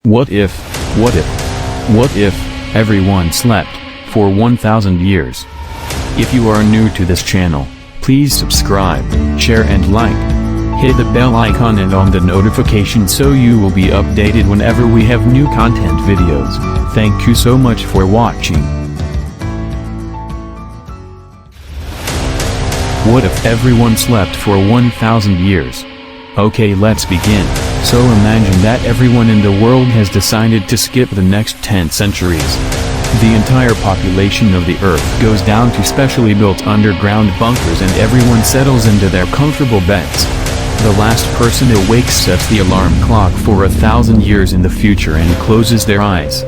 What if, what if everyone slept for 1000 years? If you are new to this channel, please subscribe, share and like. Hit the bell icon and on the notification so you will be updated whenever we have new content videos. Thank you so much for watching. What if everyone slept for 1000 years? Okay, let's begin. So imagine that everyone in the world has decided to skip the next 10 centuries. The entire population of the Earth goes down to specially built underground bunkers and everyone settles into their comfortable beds. The last person awakes sets the alarm clock for 1000 years in the future and closes their eyes.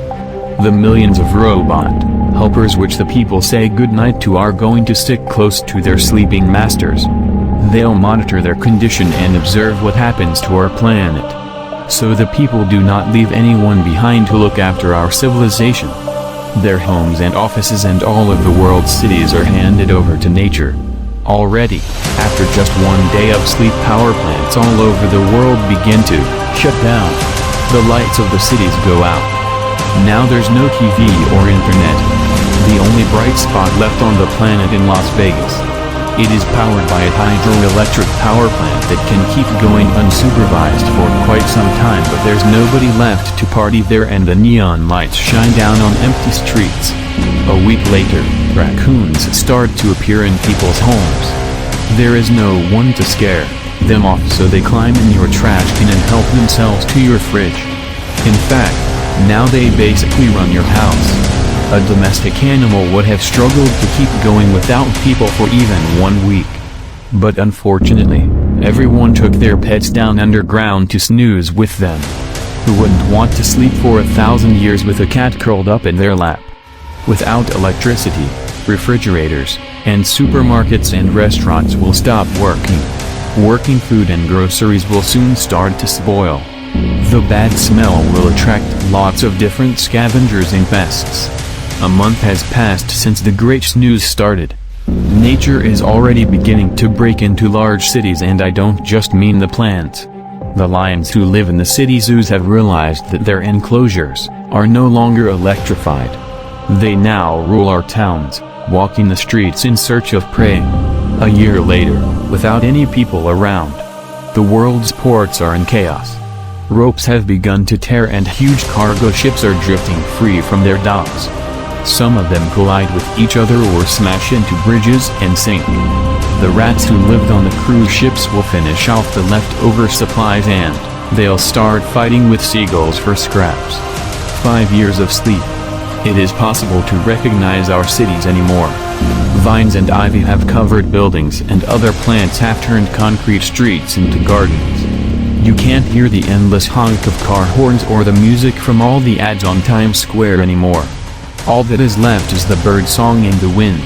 The millions of robot helpers which the people say goodnight to are going to stick close to their sleeping masters. They'll monitor their condition and observe what happens to our planet. So the people do not leave anyone behind to look after our civilization. Their homes and offices and all of the world's cities are handed over to nature. Already, after just one day of sleep, power plants all over the world begin to shut down. The lights of the cities go out. Now there's no TV or internet. The only bright spot left on the planet in Las Vegas. It is powered by a hydroelectric power plant that can keep going unsupervised for quite some time, but there's nobody left to party there and the neon lights shine down on empty streets. A week later, raccoons start to appear in people's homes. There is no one to scare them off, so they climb in your trash can and help themselves to your fridge. In fact, now they basically run your house. A domestic animal would have struggled to keep going without people for even 1 week. But unfortunately, everyone took their pets down underground to snooze with them. Who wouldn't want to sleep for 1000 years with a cat curled up in their lap? Without electricity, refrigerators, and supermarkets and restaurants will stop working. Working food and groceries will soon start to spoil. The bad smell will attract lots of different scavengers and pests. A month has passed since the great snooze started. Nature is already beginning to break into large cities, and I don't just mean the plants. The lions who live in the city zoos have realized that their enclosures are no longer electrified. They now rule our towns, walking the streets in search of prey. A year later, without any people around, the world's ports are in chaos. Ropes have begun to tear and huge cargo ships are drifting free from their docks. Some of them collide with each other or smash into bridges and sink. The rats who lived on the cruise ships will finish off the leftover supplies and they'll start fighting with seagulls for scraps. 5 years of sleep. It is possible to recognize our cities anymore. Vines and ivy have covered buildings and other plants have turned concrete streets into gardens. You can't hear the endless honk of car horns or the music from all the ads on Times Square anymore. All that is left is the bird song and the wind.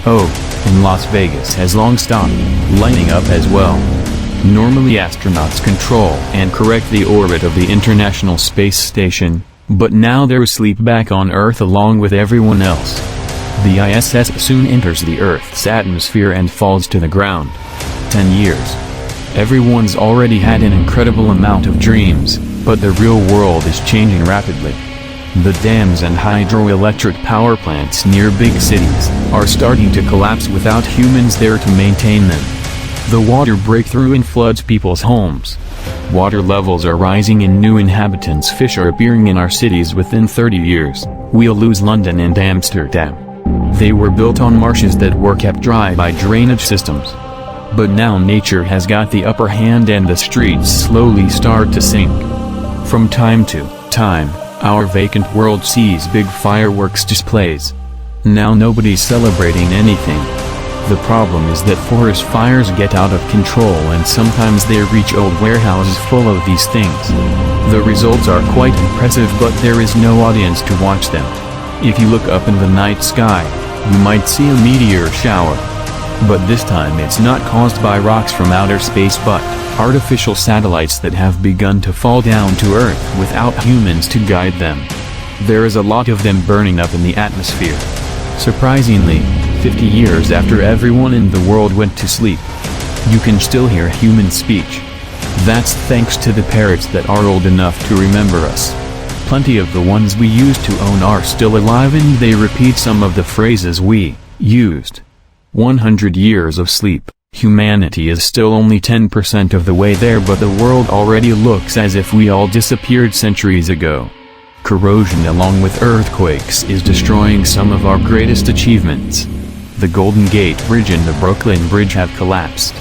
Oh, and Las Vegas has long stopped lighting up as well. Normally astronauts control and correct the orbit of the International Space Station, but now they're asleep back on Earth along with everyone else. The ISS soon enters the Earth's atmosphere and falls to the ground. 10 years. Everyone's already had an incredible amount of dreams, but the real world is changing rapidly. The dams and hydroelectric power plants near big cities are starting to collapse without humans there to maintain them. The water breakthrough and floods people's homes. Water levels are rising and new inhabitants fish are appearing in our cities within 30 years. We'll lose London and Amsterdam. They were built on marshes that were kept dry by drainage systems. But now nature has got the upper hand and the streets slowly start to sink. From time to time, our vacant world sees big fireworks displays. Now nobody's celebrating anything. The problem is that forest fires get out of control and sometimes they reach old warehouses full of these things. The results are quite impressive, but there is no audience to watch them. If you look up in the night sky, you might see a meteor shower. But this time it's not caused by rocks from outer space but artificial satellites that have begun to fall down to Earth without humans to guide them. There is a lot of them burning up in the atmosphere. Surprisingly, 50 years after everyone in the world went to sleep, you can still hear human speech. That's thanks to the parrots that are old enough to remember us. plenty of the ones we used to own are still alive and they repeat some of the phrases we used. 100 years of sleep. Humanity is still only 10% of the way there, but the world already looks as if we all disappeared centuries ago. Corrosion along with earthquakes is destroying some of our greatest achievements. The Golden Gate Bridge and the Brooklyn Bridge have collapsed.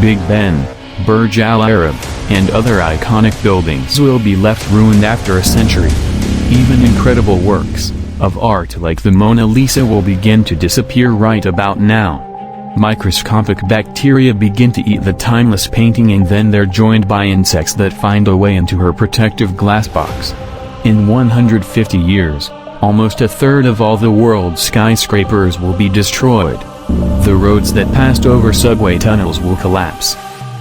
Big Ben, Burj Al Arab, and other iconic buildings will be left ruined after a century. Even incredible works of art like the Mona Lisa will begin to disappear right about now. Microscopic bacteria begin to eat the timeless painting and then they're joined by insects that find a way into her protective glass box. In 150 years, almost a third of all the world's skyscrapers will be destroyed. The roads that passed over subway tunnels will collapse.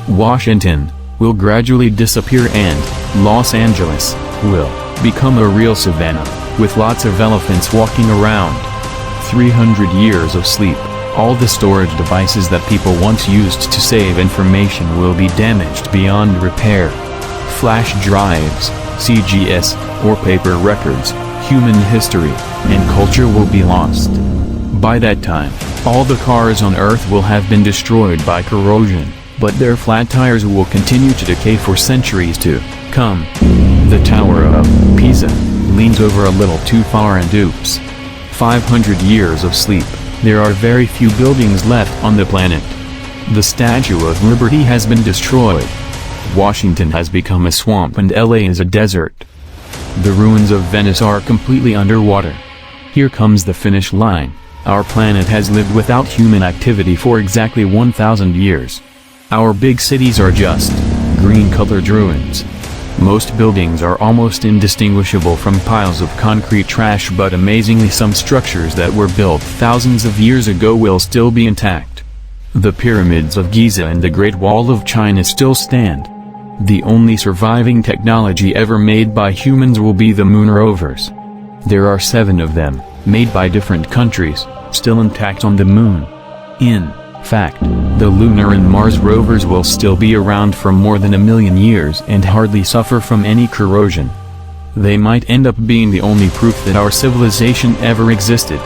Washington will gradually disappear and Los Angeles will become a real savanna, with lots of elephants walking around. 300 years of sleep. All the storage devices that people once used to save information will be damaged beyond repair. Flash drives, CGS, or paper records, human history, and culture will be lost. By that time, all the cars on Earth will have been destroyed by corrosion, but their flat tires will continue to decay for centuries to come. The Tower of Pisa leans over a little too far and oops. 500 years of sleep. There are very few buildings left on the planet. The Statue of Liberty has been destroyed. Washington has become a swamp and LA is a desert. The ruins of Venice are completely underwater. Here comes the finish line. Our planet has lived without human activity for exactly 1,000 years. Our big cities are just green-colored ruins. Most buildings are almost indistinguishable from piles of concrete trash, but amazingly some structures that were built thousands of years ago will still be intact. The pyramids of Giza and the Great Wall of China still stand. The only surviving technology ever made by humans will be the moon rovers. There are 7 of them, made by different countries, still intact on the moon. In fact, the Lunar and Mars rovers will still be around for more than 1 million years and hardly suffer from any corrosion. They might end up being the only proof that our civilization ever existed.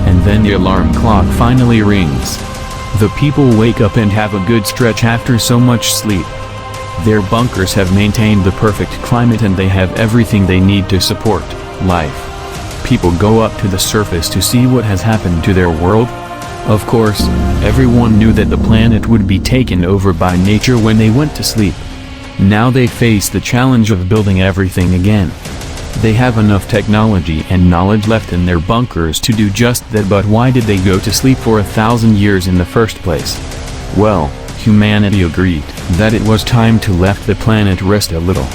And then the alarm clock finally rings. The people wake up and have a good stretch after so much sleep. Their bunkers have maintained the perfect climate and they have everything they need to support life. People go up to the surface to see what has happened to their world. Of course, everyone knew that the planet would be taken over by nature when they went to sleep. Now they face the challenge of building everything again. They have enough technology and knowledge left in their bunkers to do just that, but why did they go to sleep for 1,000 years in the first place? Well, humanity agreed that it was time to let the planet rest a little.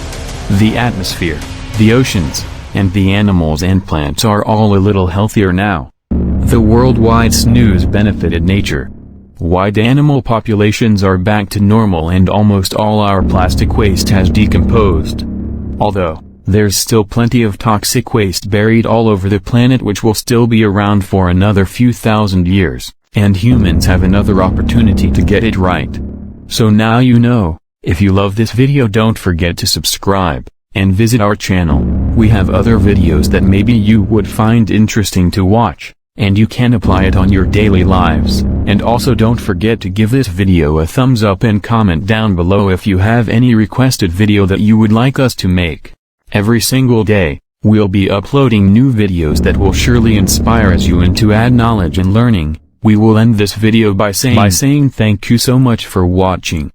The atmosphere, the oceans, and the animals and plants are all a little healthier now. The worldwide snooze benefited nature. Wild animal populations are back to normal and almost all our plastic waste has decomposed. Although, there's still plenty of toxic waste buried all over the planet which will still be around for another few thousand years, and humans have another opportunity to get it right. So now you know. If you love this video, don't forget to subscribe and visit our channel. We have other videos that maybe you would find interesting to watch, and you can apply it on your daily lives. And also don't forget to give this video a thumbs up and comment down below if you have any requested video that you would like us to make. Every single day, we'll be uploading new videos that will surely inspire you and to add knowledge and learning. We will end this video by saying thank you so much for watching.